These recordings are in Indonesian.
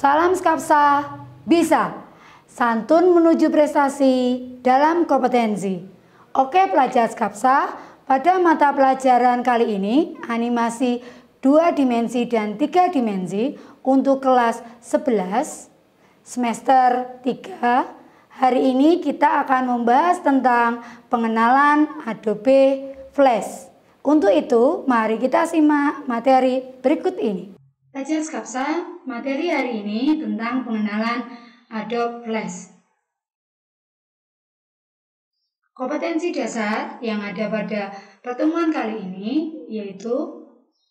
Salam Skapsa, bisa. Santun menuju prestasi dalam kompetensi. Oke pelajar Skapsa, pada mata pelajaran kali ini animasi 2 dimensi dan 3 dimensi untuk kelas 11 semester 3. Hari ini kita akan membahas tentang pengenalan Adobe Flash. Untuk itu, mari kita simak materi berikut ini. Pelajar Skapsa, materi hari ini tentang pengenalan Adobe Flash. Kompetensi dasar yang ada pada pertemuan kali ini yaitu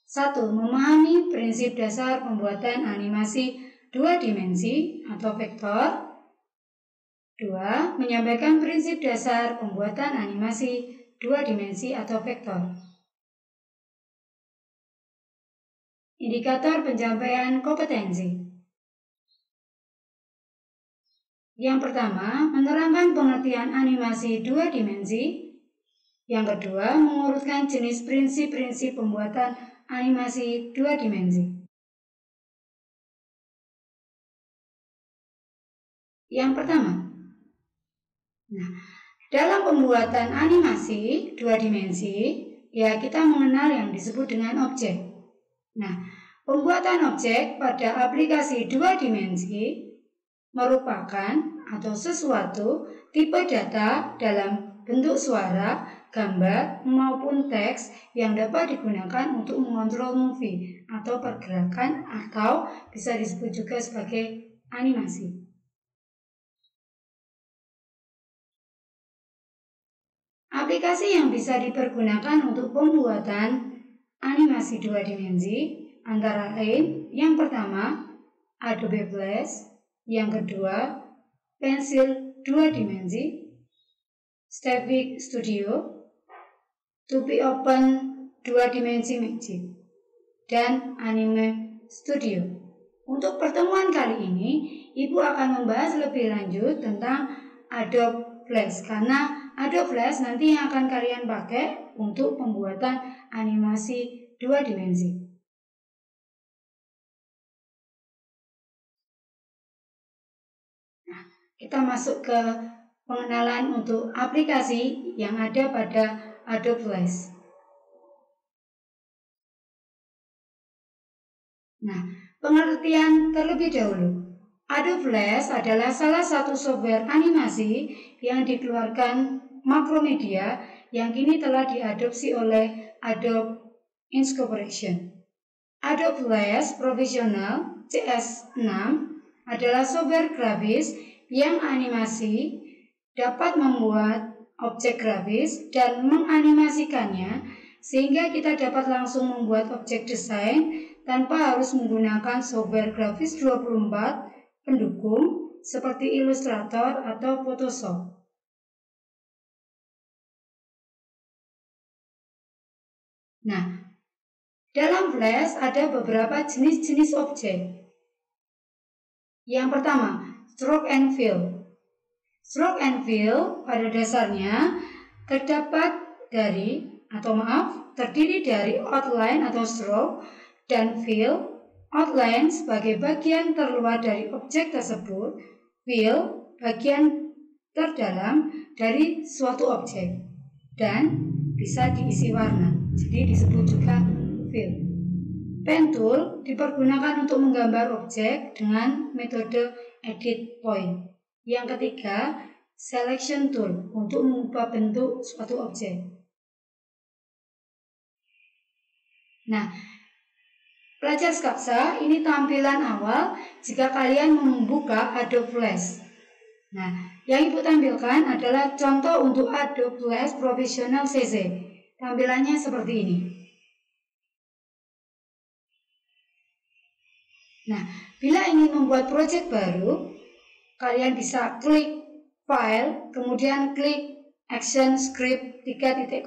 1. Memahami prinsip dasar pembuatan animasi 2 dimensi atau vektor. 2. Menyampaikan prinsip dasar pembuatan animasi 2 dimensi atau vektor. Indikator pencapaian kompetensi. Yang pertama, menerangkan pengertian animasi 2 dimensi. Yang kedua, mengurutkan jenis prinsip-prinsip pembuatan animasi 2 dimensi. Yang pertama, dalam pembuatan animasi 2 dimensi, ya kita mengenal yang disebut dengan objek. Pembuatan objek pada aplikasi 2 dimensi merupakan atau sesuatu tipe data dalam bentuk suara, gambar, maupun teks yang dapat digunakan untuk mengontrol movie atau pergerakan atau bisa disebut juga sebagai animasi. Aplikasi yang bisa dipergunakan untuk pembuatan animasi 2 dimensi antara lain yang pertama Adobe Flash, yang kedua pensil 2 dimensi, Static Studio, Tupi Open 2 dimensi Magic, dan Anime Studio. Untuk pertemuan kali ini, Ibu akan membahas lebih lanjut tentang Adobe Flash karena Adobe Flash nanti yang akan kalian pakai untuk pembuatan animasi 2 dimensi. Kita masuk ke pengenalan untuk aplikasi yang ada pada Adobe Flash. Pengertian terlebih dahulu. Adobe Flash adalah salah satu software animasi yang dikeluarkan Macromedia yang kini telah diadopsi oleh Adobe Incorporation. Adobe Flash Professional CS6 adalah software grafis yang animasi dapat membuat objek grafis dan menganimasikannya sehingga kita dapat langsung membuat objek desain tanpa harus menggunakan software grafis 24 pendukung seperti Illustrator atau Photoshop. Dalam Flash ada beberapa jenis-jenis objek. Yang pertama, stroke and fill. Stroke and fill pada dasarnya terdiri dari outline atau stroke dan fill. Outline sebagai bagian terluar dari objek tersebut, fill bagian terdalam dari suatu objek dan bisa diisi warna. Jadi disebut juga fill. Pen tool dipergunakan untuk menggambar objek dengan metode edit point. Yang ketiga, selection tool untuk mengubah bentuk suatu objek. Pelajar Skapsa, ini tampilan awal jika kalian membuka Adobe Flash. Yang Ibu tampilkan adalah contoh untuk Adobe Flash Professional CC. Tampilannya seperti ini. Bila ingin membuat proyek baru, kalian bisa klik File, kemudian klik Action Script 3.0.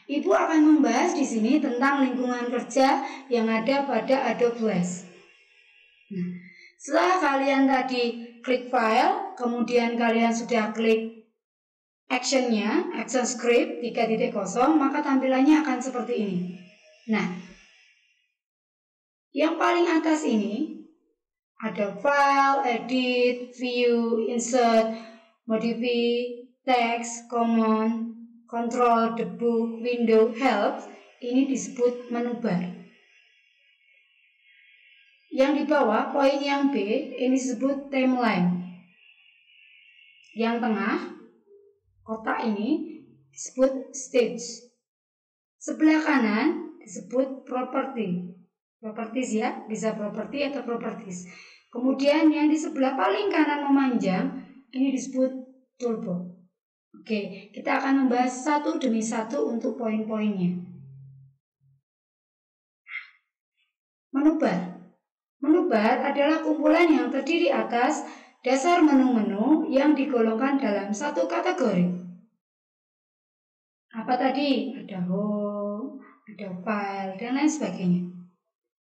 Ibu akan membahas di sini tentang lingkungan kerja yang ada pada Adobe Flash. Setelah kalian tadi klik File, kemudian kalian sudah klik Action-nya, Action Script 3.0, maka tampilannya akan seperti ini. Yang paling atas ini ada file, edit, view, insert, modify, text, command, control, debug, window, help. Ini disebut menu bar. Yang di bawah, poin yang B, ini disebut timeline. Yang tengah, kotak ini disebut stage. Sebelah kanan disebut property. Properties ya, bisa property atau properties. Kemudian yang di sebelah paling kanan memanjang, ini disebut toolbar. Oke, kita akan membahas satu demi satu untuk poin-poinnya. Menu bar. Menu bar adalah kumpulan yang terdiri atas dasar menu-menu yang digolongkan dalam satu kategori. Apa tadi? Ada home, ada file, dan lain sebagainya.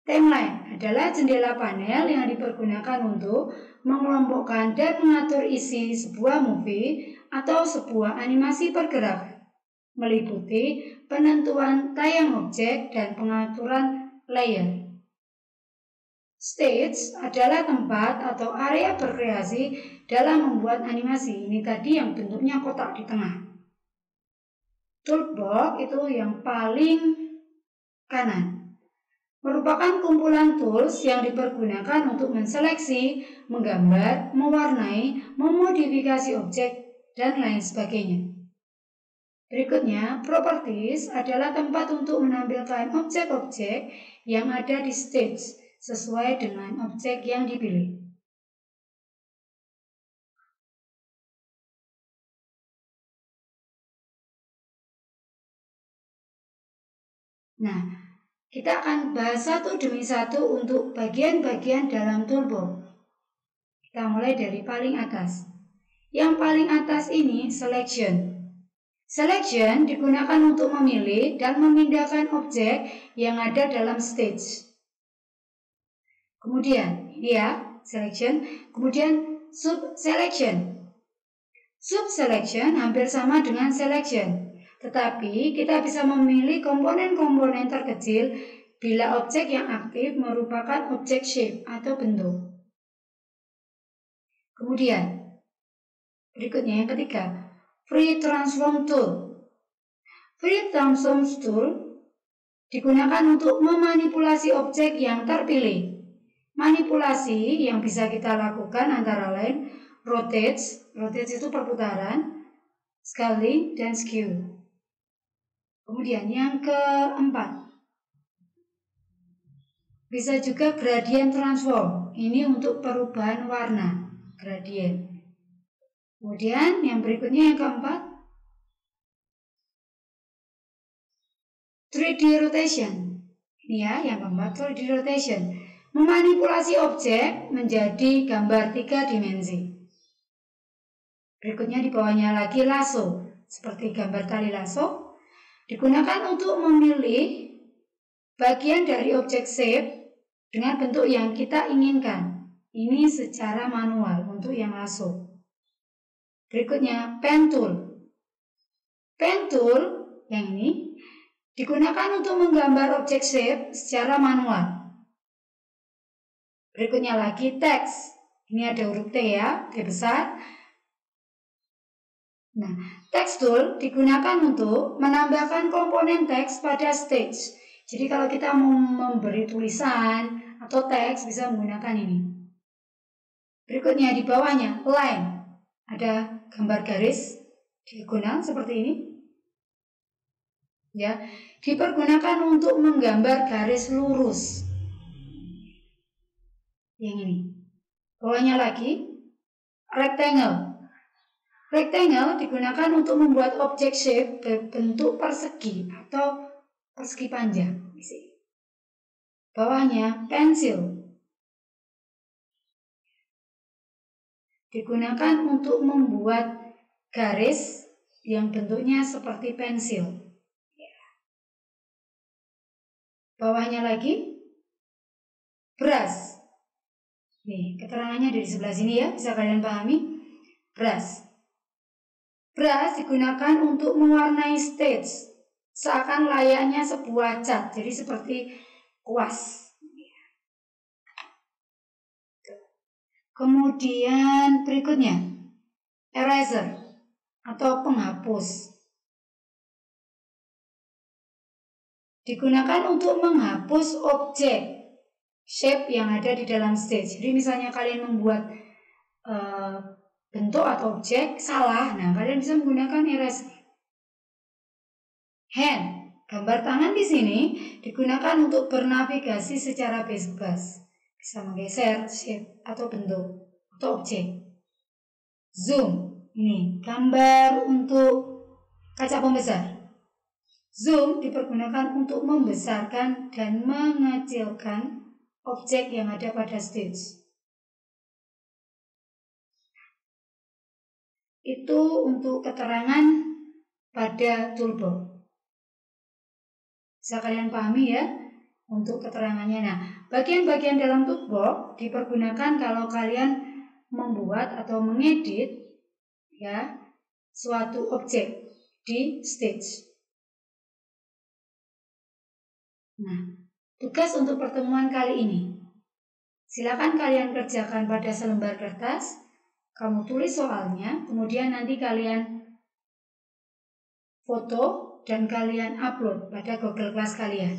Timeline adalah jendela panel yang dipergunakan untuk mengelompokkan dan mengatur isi sebuah movie atau sebuah animasi pergerakan, meliputi penentuan tayang objek dan pengaturan layer. Stage adalah tempat atau area berkreasi dalam membuat animasi. Ini tadi yang bentuknya kotak di tengah. Toolbox itu yang paling kanan. Merupakan kumpulan tools yang dipergunakan untuk menseleksi, menggambar, mewarnai, memodifikasi objek, dan lain sebagainya. Berikutnya, properties adalah tempat untuk menampilkan objek-objek yang ada di stage sesuai dengan objek yang dipilih. Nah, kita akan bahas satu demi satu untuk bagian-bagian dalam toolbox. Kita mulai dari paling atas. Yang paling atas ini selection. Selection digunakan untuk memilih dan memindahkan objek yang ada dalam stage. Kemudian, ini ya, selection. Kemudian sub-selection. Sub-selection hampir sama dengan selection. Tetapi kita bisa memilih komponen-komponen terkecil bila objek yang aktif merupakan objek shape atau bentuk. Kemudian, berikutnya yang ketiga, Free Transform Tool. Free Transform Tool digunakan untuk memanipulasi objek yang terpilih. Manipulasi yang bisa kita lakukan antara lain rotate itu perputaran, scaling, dan skew. Kemudian yang keempat, bisa juga gradient transform. Ini untuk perubahan warna, gradient. Kemudian yang berikutnya yang keempat, 3D rotation. Ini ya, yang keempat 3D rotation. Memanipulasi objek menjadi gambar 3 dimensi. Berikutnya di bawahnya lagi lasso. Seperti gambar tali lasso. Digunakan untuk memilih bagian dari objek shape dengan bentuk yang kita inginkan. Ini secara manual untuk yang lasso. Berikutnya pen tool. Pen tool yang ini digunakan untuk menggambar objek shape secara manual. Berikutnya lagi text. Ini ada huruf T ya, T besar. Nah, text tool digunakan untuk menambahkan komponen teks pada stage. Jadi kalau kita mau memberi tulisan atau teks bisa menggunakan ini. Berikutnya di bawahnya line. Ada gambar garis diagonal seperti ini. Ya, dipergunakan untuk menggambar garis lurus. Yang ini. Bawahnya lagi rectangle. Rectangle digunakan untuk membuat objek shape berbentuk persegi atau persegi panjang. Bawahnya pensil. Digunakan untuk membuat garis yang bentuknya seperti pensil. Bawahnya lagi brush. Nih, keterangannya dari sebelah sini ya, bisa kalian pahami. Brush. Brush digunakan untuk mewarnai stage, seakan layaknya sebuah cat, jadi seperti kuas. Kemudian berikutnya, eraser atau penghapus. Digunakan untuk menghapus objek shape yang ada di dalam stage. Jadi misalnya kalian membuat bentuk atau objek salah, nah kalian bisa menggunakan eraser. Hand, gambar tangan di sini digunakan untuk bernavigasi secara bebas, bisa menggeser shape atau bentuk atau objek. Zoom, ini gambar untuk kaca pembesar. Zoom dipergunakan untuk membesarkan dan mengecilkan objek yang ada pada stage. Itu untuk keterangan pada toolbox. Bisa kalian pahami ya untuk keterangannya. Nah, bagian-bagian dalam toolbox dipergunakan kalau kalian membuat atau mengedit ya suatu objek di stage. Nah, tugas untuk pertemuan kali ini, silakan kalian kerjakan pada selembar kertas. Kamu tulis soalnya, kemudian nanti kalian foto dan kalian upload pada Google Class kalian.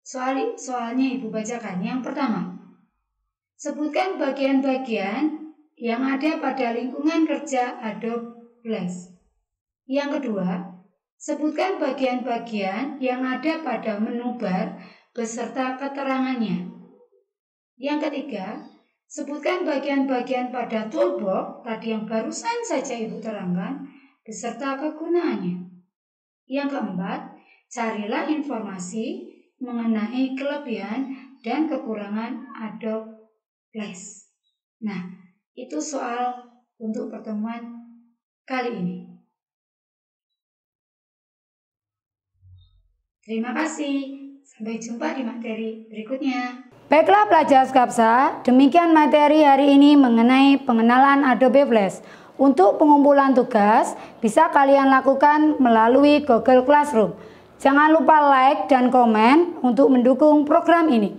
Soalnya Ibu bacakan. Yang pertama, sebutkan bagian-bagian yang ada pada lingkungan kerja Adobe Flash. Yang kedua, sebutkan bagian-bagian yang ada pada menu bar beserta keterangannya. Yang ketiga, sebutkan bagian-bagian pada toolbox tadi yang barusan saja Ibu terangkan beserta kegunaannya. Yang keempat, carilah informasi mengenai kelebihan dan kekurangan Adobe Flash. Nah, itu soal untuk pertemuan kali ini. Terima kasih. Sampai jumpa di materi berikutnya. Baiklah pelajar Skapsa, demikian materi hari ini mengenai pengenalan Adobe Flash. Untuk pengumpulan tugas, bisa kalian lakukan melalui Google Classroom. Jangan lupa like dan komen untuk mendukung program ini.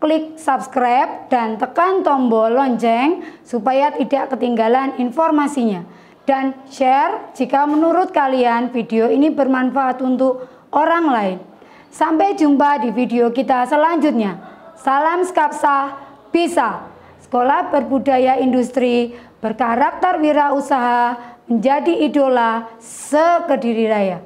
Klik subscribe dan tekan tombol lonceng supaya tidak ketinggalan informasinya. Dan share jika menurut kalian video ini bermanfaat untuk orang lain. Sampai jumpa di video kita selanjutnya. Salam Skapsa, bisa. Sekolah berbudaya industri, berkarakter wirausaha, menjadi idola se-Kediri Raya.